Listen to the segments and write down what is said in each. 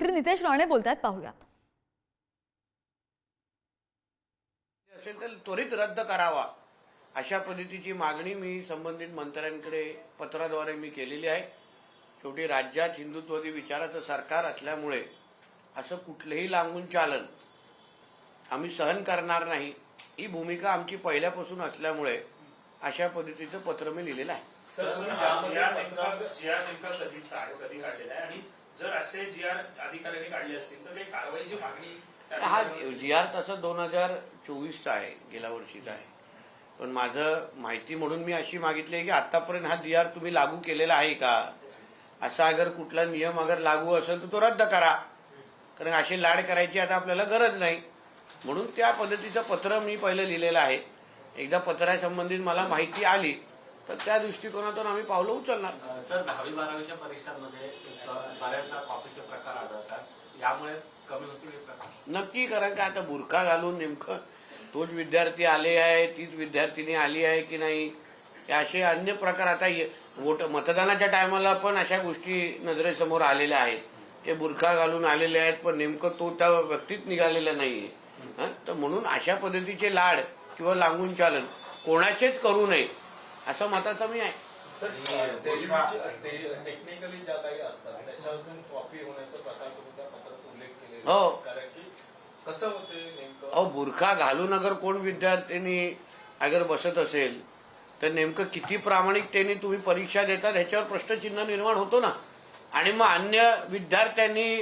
मंत्री नितेश राणे बोलतात, पाहूयात. असेल तर त्वरित रद्द करावा अशा पद्धतीची मागणी मी संबंधित मंत्र्यांकडे पत्राद्वारे मी केलेली आहे. शेवटी राज्यात हिंदुत्ववादी विचाराचं सरकार असल्यामुळे असं कुठलंही लांबून चालन आम्ही सहन करणार नाही, ही भूमिका आमची पहिल्यापासून असल्यामुळे अशा पद्धतीचं पत्र मी लिहिलेलं आहे. कधी काढलेला आहे आणि जर असे जी.आर. अधिकाऱ्यांनी काढले असतील तर काही कारवाईची मागणी? हा जी.आर. तसं 2024चा आहे, गेल्या वर्षीचा आहे. पण माझं माहिती म्हणून मी अशी मागितली आहे की आतापर्यंत हा जी.आर. तुम्ही लागू केलेला आहे का, असा अगर कुठला नियम अगर लागू असेल तर तो रद्द करा, कारण अशी लाड करायची आता आपल्याला गरज नाही. म्हणून त्या पद्धतीचं पत्र मी पहिलं लिहिलेलं आहे. एकदा पत्रासंबंधित मला माहिती आली तर त्या दृष्टिकोनातून आम्ही पावलं उचलणार. सर, 10वी-12वीच्या परीक्षांमध्ये बऱ्याचदा कॉपीचे प्रकार आढळतात, यामुळे कमी होतील हे प्रकार? नक्की, कारण का आता बुरखा घालून नेमकं तोच विद्यार्थी आले आहे, तीच विद्यार्थिनी आली आहे की नाही, असे अन्य प्रकार आता मतदानाच्या टायमाला पण अशा गोष्टी नजरेसमोर आलेल्या आहेत. ते बुरखा घालून आलेले आहेत पण नेमकं तो त्या व्यक्तीत निघालेला नाहीये. तर म्हणून अशा पद्धतीचे लाड किंवा लांबून चालन कोणाचेच करू नये असं मताचा मी आहे. टेक्निकली ज्या काही असतात त्याच्यातून कॉपी होण्याचा प्रकार तुम्ही त्या पत्रात उल्लेख केलेला. हो, कारण की कसं होते नेमकं, अहो बुरखा घालून अगर कोण विद्यार्थ्यांनी अगर बसत असेल तर नेमकं किती प्रामाणिकतेने तुम्ही परीक्षा देतात ह्याच्यावर प्रश्नचिन्ह निर्माण होतो ना. आणि मग अन्य विद्यार्थ्यांनी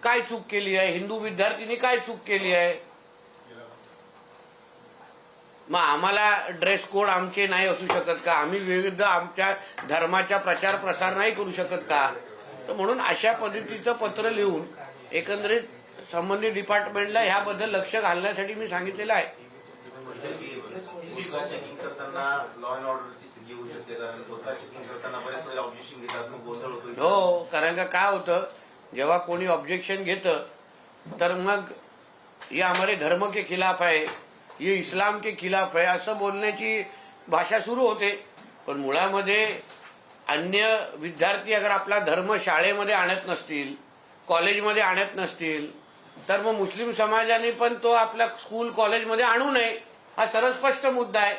काय चूक केली आहे, हिंदू विद्यार्थ्यांनी काय चूक केली आहे, मग आम्हाला ड्रेस कोड आमचे नाही असू शकत का, आम्ही विविध आमच्या धर्माचा प्रचार प्रसार नाही करू शकत का. तर म्हणून अशा पद्धतीचं पत्र लिहून एकंदरीत संबंधित डिपार्टमेंटला ह्याबद्दल लक्ष घालण्यासाठी मी सांगितलेलं आहे. हो, कारण का काय होतं, जेव्हा कोणी ऑब्जेक्शन घेतं तर मग ये हमारे धर्म के खिलाफ आहे, ये इस्लाम के खिलाफ आहे असं बोलण्याची भाषा सुरू होते. पण मुळामध्ये अन्य विद्यार्थी अगर आपला धर्म शाळेमध्ये आणत नसतील, कॉलेजमध्ये आणत नसतील तर मग मुस्लिम समाजाने पण तो आपल्या स्कूल कॉलेजमध्ये आणू नये, हा सरळ स्पष्ट मुद्दा आहे.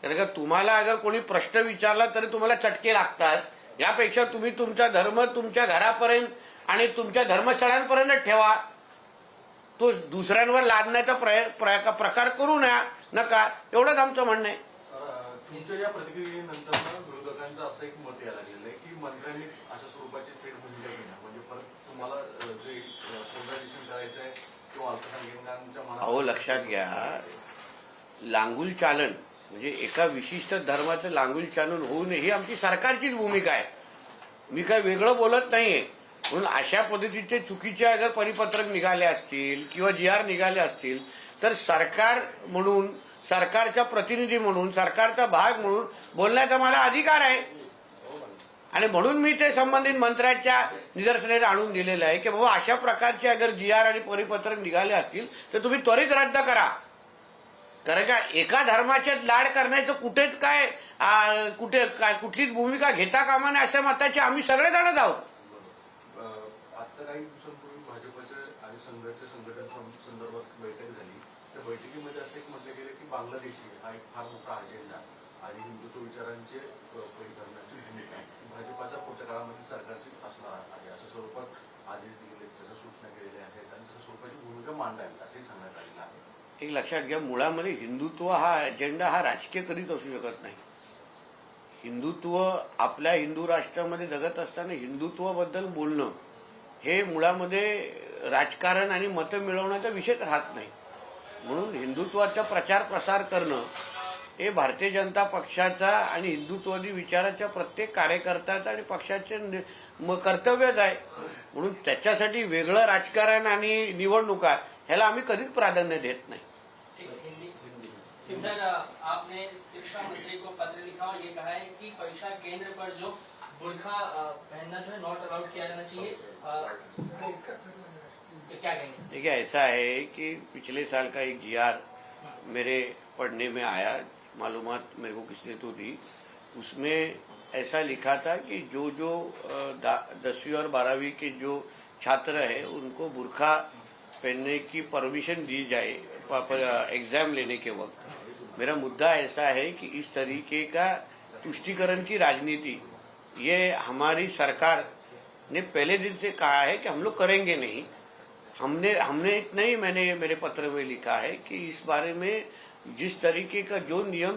कारण का तुम्हाला अगर कोणी प्रश्न विचारला तरी तुम्हाला चटके लागतात, यापेक्षा तुम्ही तुमचा धर्म तुमच्या घरापर्यंत आणि तुमच्या धर्मस्थळांपर्यंत ठेवा, तो दुसऱ्यांवर लादण्याचा प्रकार करू नका, एवढंच आमचं म्हणणं आहे. तुमच्या या प्रतिक्रियेनंतर विरोधकांचं असं एक मत यायला लागलेलं आहे की मंत्र्यांनी अशा स्वरूपाची थेट भूमिका घेणं म्हणजे परत तुम्हाला जे पोलरायझेशन करायचं आहे किंवा अल्पसंख्याकांच्या मनात. अहो लक्षात घ्या, लांगुल चालन म्हणजे एका विशिष्ट धर्माचं लांगुल चालन होऊ नये ही आमची सरकारचीच भूमिका आहे. मी काय वेगळं बोलत नाहीये. म्हणून अशा पद्धतीचे चुकीचे अगर परिपत्रक निघाले असतील किंवा जी.आर. निघाले असतील तर सरकार म्हणून, सरकारचा प्रतिनिधी म्हणून, सरकारचा भाग म्हणून बोलण्याचा मला अधिकार आहे. आणि म्हणून मी ते संबंधित मंत्र्यांच्या निदर्शनास आणून दिलेलं आहे की बाबा अशा प्रकारचे अगर जी.आर. आणि परिपत्रक निघाले असतील तर तुम्ही त्वरित रद्द करा. कारण का एका धर्माचेच लाड करण्याचं कुठेच काय कुठलीच भूमिका घेता कामा नये अशा मताचे आम्ही सगळे जणच आहोत. आता काही दिवसांपूर्वी भाजपच्या आणि संदर्भात बैठक झाली. त्या बैठकीमध्ये असं एक म्हटलं गेलं की बांगलादेशी हा एक फार मोठा अजेंडा आणि हिंदुत्व विचारांचे परिकरणाची भूमिका भाजपाच्या पुढच्या काळामध्ये सरकारची असणार आहे असं स्वरूपात आदेश दिलेले, त्याच्या सूचना केलेल्या आहेत आणि त्या स्वरूपाची भूमिका मांडावी असंही सांगण्यात आलेलं आहे. एक लक्षात घ्या, मुळामध्ये हिंदुत्व हा अजेंडा हा राजकीय कधीच असू शकत नाही. हिंदुत्व आपल्या हिंदू राष्ट्रामध्ये जगत असताना हिंदुत्वाबद्दल बोलणं हे मुळामध्ये राजकारण आणि मतं मिळवण्याचा विषयच राहत नाही. म्हणून हिंदुत्वाचा प्रचार प्रसार करणं हे भारतीय जनता पक्षाचा आणि हिंदुत्ववादी विचाराच्या प्रत्येक कार्यकर्त्याचा आणि पक्षाचे कर्तव्यच आहे. म्हणून त्याच्यासाठी वेगळं राजकारण आणि निवडणुका ह्याला आम्ही कधीच प्राधान्य देत नाही. सर, आपने शिक्षा मंत्री को पत्र लिखा और ये कहा है कि परीक्षा केंद्र पर जो बुर्खा पहनना जो है नॉट अलाउड किया जाना चाहिए. क्या कहेंगे? देखिए, ऐसा है कि पिछले साल का एक जी.आर. मेरे पढ़ने में आया, मालूमात मेरे को किसने तो दी, उसमें ऐसा लिखा था कि जो 10वीं और 12वीं के जो छात्र है उनको बुर्खा पहनने की परमिशन दी जाए एग्जाम लेने के वक्त। मेरा मुद्दा ऐसा है कि इस तरीके का तुष्टीकरण की राजनीति ये हमारी सरकार ने पहले दिन से कहा है कि हम लोग करेंगे नहीं। हमने इतना ही मैंने मेरे पत्र में लिखा है कि इस बारे में जिस तरीके का जो नियम